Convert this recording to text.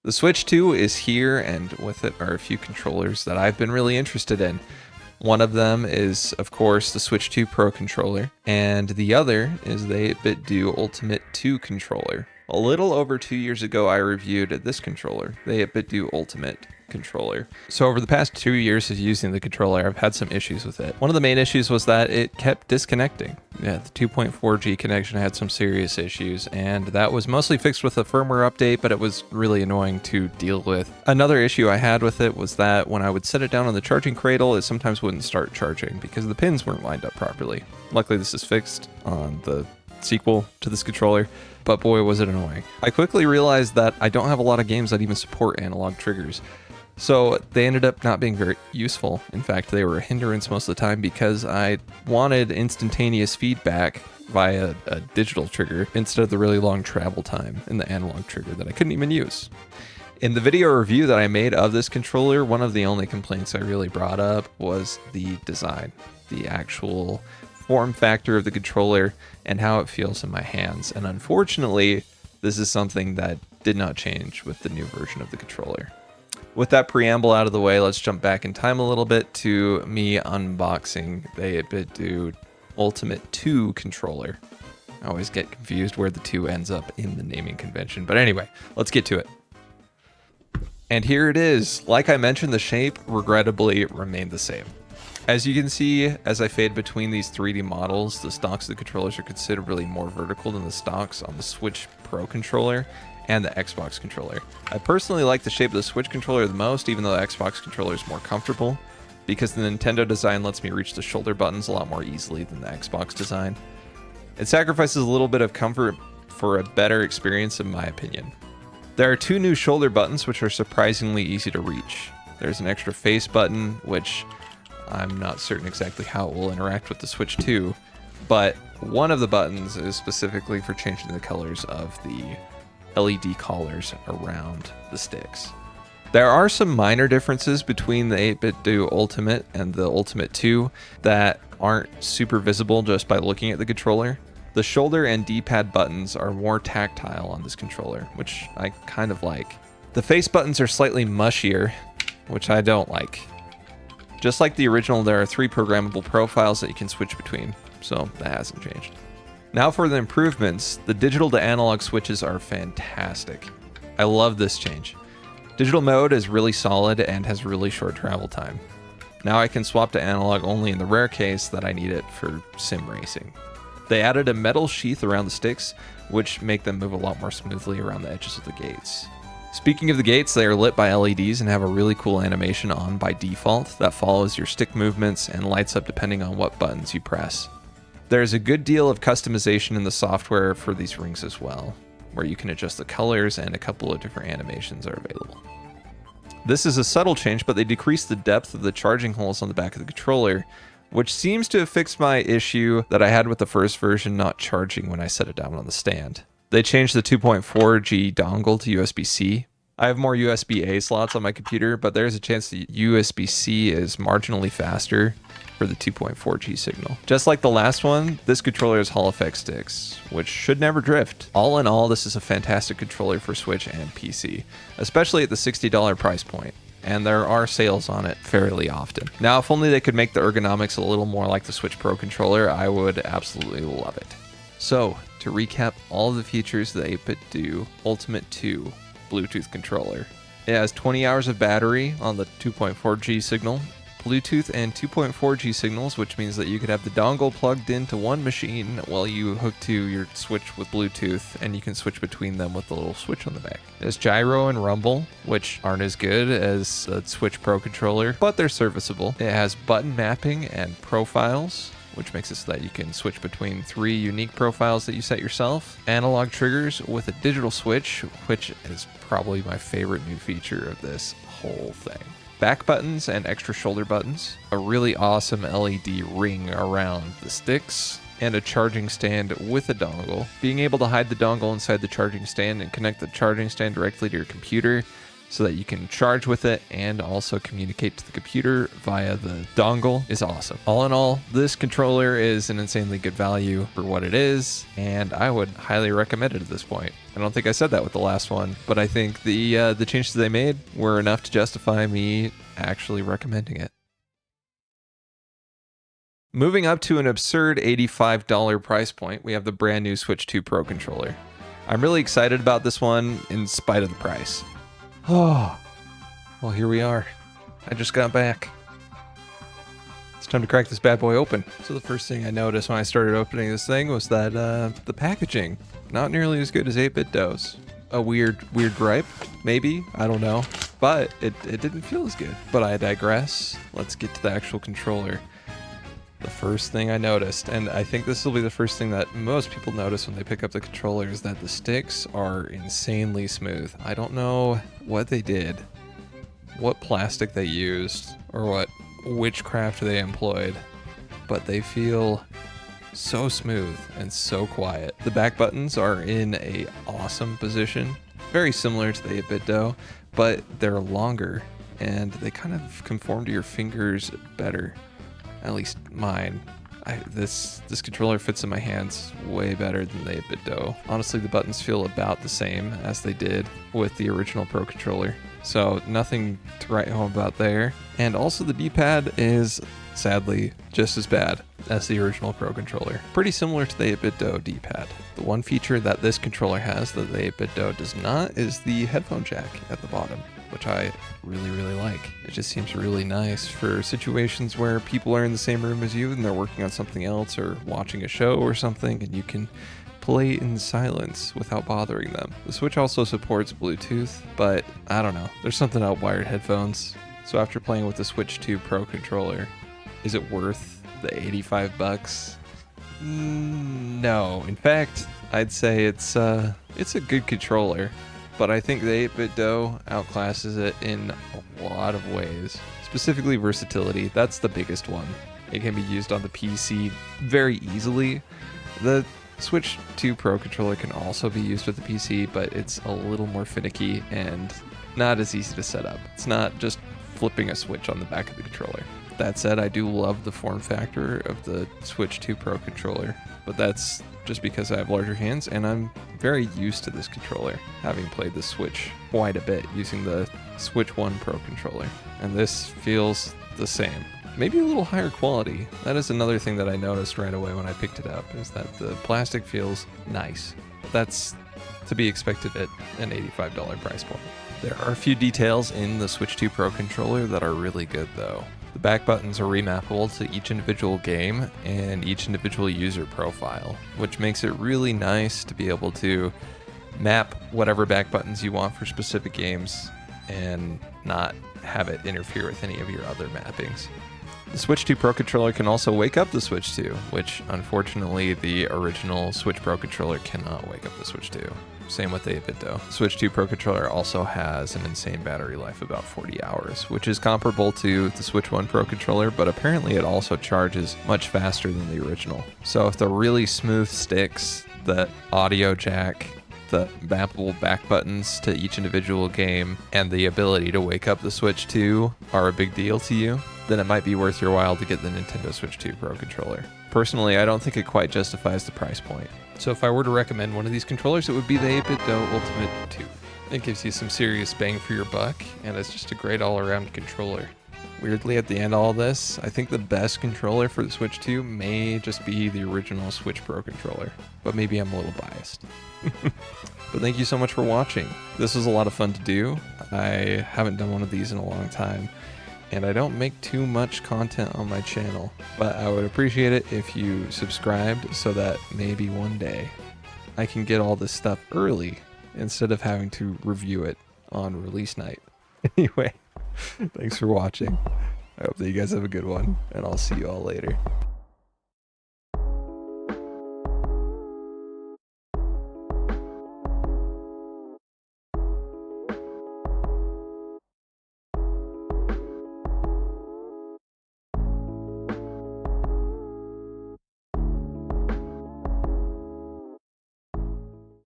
The Switch 2 is here, and with it are a few controllers that I've been really interested in. One of them is, of course, the Switch 2 Pro controller, and the other is the 8-Bit Do Ultimate 2 controller. A little over 2 years ago, I reviewed this controller, the 8-Bit Do Ultimate controller. So over the past 2 years of using the controller, I've had some issues with it. One of the main issues was that it kept disconnecting. Yeah, the 2.4G connection had some serious issues, and that was mostly fixed with a firmware update, but it was really annoying to deal with. Another issue I had with it was that when I would set it down on the charging cradle, it sometimes wouldn't start charging because the pins weren't lined up properly. Luckily, this is fixed on the sequel to this controller, but boy was it annoying. I quickly realized that I don't have a lot of games that even support analog triggers, so they ended up not being very useful. In fact, they were a hindrance most of the time because I wanted instantaneous feedback via a digital trigger instead of the really long travel time in the analog trigger that I couldn't even use. In the video review that I made of this controller, one of the only complaints I really brought up was the design, the actual form factor of the controller and how it feels in my hands. And unfortunately, this is something that did not change with the new version of the controller. With that preamble out of the way, let's jump back in time a little bit to me unboxing the 8-Bit Do Ultimate 2 controller. I always get confused where the 2 ends up in the naming convention, but anyway, let's get to it. And here it is. Like I mentioned, the shape regrettably remained the same. As you can see, as I fade between these 3D models, the stocks of the controllers are considerably more vertical than the stocks on the Switch Pro controller and the Xbox controller. I personally like the shape of the Switch controller the most, even though the Xbox controller is more comfortable, because the Nintendo design lets me reach the shoulder buttons a lot more easily than the Xbox design. It sacrifices a little bit of comfort for a better experience, in my opinion. There are 2 new shoulder buttons, which are surprisingly easy to reach. There's an extra face button, which I'm not certain exactly how it will interact with the Switch 2, but one of the buttons is specifically for changing the colors of the LED collars around the sticks. There are some minor differences between the 8-Bit Do Ultimate and the Ultimate 2 that aren't super visible just by looking at the controller. The shoulder and D-pad buttons are more tactile on this controller, which I kind of like. The face buttons are slightly mushier, which I don't like. Just like the original, there are 3 programmable profiles that you can switch between, so that hasn't changed. Now for the improvements, the digital to analog switches are fantastic. I love this change. Digital mode is really solid and has really short travel time. Now I can swap to analog only in the rare case that I need it for sim racing. They added a metal sheath around the sticks, which make them move a lot more smoothly around the edges of the gates. Speaking of the gates, they are lit by LEDs and have a really cool animation on by default that follows your stick movements and lights up depending on what buttons you press. There's a good deal of customization in the software for these rings as well, where you can adjust the colors and a couple of different animations are available. This is a subtle change, but they decreased the depth of the charging holes on the back of the controller, which seems to have fixed my issue that I had with the first version not charging when I set it down on the stand. They changed the 2.4G dongle to USB-C. I have more USB-A slots on my computer, but there's a chance that USB-C is marginally faster for the 2.4G signal. Just like the last one, this controller has Hall effect sticks, which should never drift. All in all, this is a fantastic controller for Switch and PC, especially at the $60 price point. And there are sales on it fairly often. Now, if only they could make the ergonomics a little more like the Switch Pro controller, I would absolutely love it. So, to recap all the features of the 8-Bit Do Ultimate 2 Bluetooth controller. It has 20 hours of battery on the 2.4G signal, Bluetooth and 2.4G signals, which means that you could have the dongle plugged into one machine while you hook to your Switch with Bluetooth, and you can switch between them with the little switch on the back. There's gyro and rumble, which aren't as good as the Switch Pro controller, but they're serviceable. It has button mapping and profiles, which makes it so that you can switch between 3 unique profiles that you set yourself. Analog triggers with a digital switch, which is probably my favorite new feature of this whole thing. Back buttons and extra shoulder buttons, a really awesome LED ring around the sticks, and a charging stand with a dongle. Being able to hide the dongle inside the charging stand and connect the charging stand directly to your computer so that you can charge with it and also communicate to the computer via the dongle is awesome. All in all, this controller is an insanely good value for what it is, and I would highly recommend it at this point. I don't think I said that with the last one, but I think the changes they made were enough to justify me actually recommending it. Moving up to an absurd $85 price point, we have the brand new Switch 2 Pro controller. I'm really excited about this one in spite of the price. Oh, well, here we are. I just got back. It's time to crack this bad boy open. So the first thing I noticed when I started opening this thing was that the packaging, not nearly as good as 8-bit does. A weird gripe, maybe, I don't know. But it didn't feel as good. But I digress. Let's get to the actual controller. The first thing I noticed, and I think this will be the first thing that most people notice when they pick up the controller, is that the sticks are insanely smooth. I don't know what they did, what plastic they used, or what witchcraft they employed, but they feel so smooth and so quiet. The back buttons are in a awesome position, very similar to the 8-bit Do, but they're longer and they kind of conform to your fingers better. At least mine. This controller fits in my hands way better than the 8-bit Do. Honestly, the buttons feel about the same as they did with the original Pro controller. So nothing to write home about there. And also the D-pad is sadly just as bad as the original Pro controller. Pretty similar to the 8-bit Do D-pad. The one feature that this controller has that the 8-bit Do does not is the headphone jack at the bottom, which I really like. It just seems really nice for situations where people are in the same room as you and they're working on something else or watching a show or something, and you can play in silence without bothering them. The Switch also supports Bluetooth, but I don't know. There's something about wired headphones. So after playing with the Switch 2 Pro controller, is it worth the $85? No. In fact, I'd say it's a good controller. But I think the 8-bit Do outclasses it in a lot of ways. Specifically versatility, that's the biggest one. It can be used on the PC very easily. The Switch 2 Pro controller can also be used with the PC, but it's a little more finicky and not as easy to set up. It's not just flipping a switch on the back of the controller. That said, I do love the form factor of the Switch 2 Pro controller, but that's just because I have larger hands and I'm very used to this controller, having played the Switch quite a bit using the Switch 1 Pro controller, and this feels the same. Maybe a little higher quality. That is another thing that I noticed right away when I picked it up, is that the plastic feels nice. That's to be expected at an $85 price point. There are a few details in the Switch 2 Pro controller that are really good though. The back buttons are remappable to each individual game and each individual user profile, which makes it really nice to be able to map whatever back buttons you want for specific games and not have it interfere with any of your other mappings. The Switch 2 Pro controller can also wake up the Switch 2, which unfortunately the original Switch Pro controller cannot wake up the Switch 2. Same with the 8-bit Do. Switch 2 Pro controller also has an insane battery life, about 40 hours, which is comparable to the Switch 1 Pro controller, but apparently it also charges much faster than the original. So if the really smooth sticks, the audio jack, the mappable back buttons to each individual game, and the ability to wake up the Switch 2 are a big deal to you, then it might be worth your while to get the Nintendo Switch 2 Pro controller. Personally, I don't think it quite justifies the price point. So if I were to recommend one of these controllers, it would be the 8-bit Do Ultimate 2. It gives you some serious bang for your buck, and it's just a great all-around controller. Weirdly, at the end of all this, I think the best controller for the Switch 2 may just be the original Switch Pro controller, but maybe I'm a little biased. But thank you so much for watching. This was a lot of fun to do. I haven't done one of these in a long time, and I don't make too much content on my channel, but I would appreciate it if you subscribed so that maybe one day I can get all this stuff early instead of having to review it on release night. Anyway, thanks for watching. I hope that you guys have a good one, and I'll see you all later.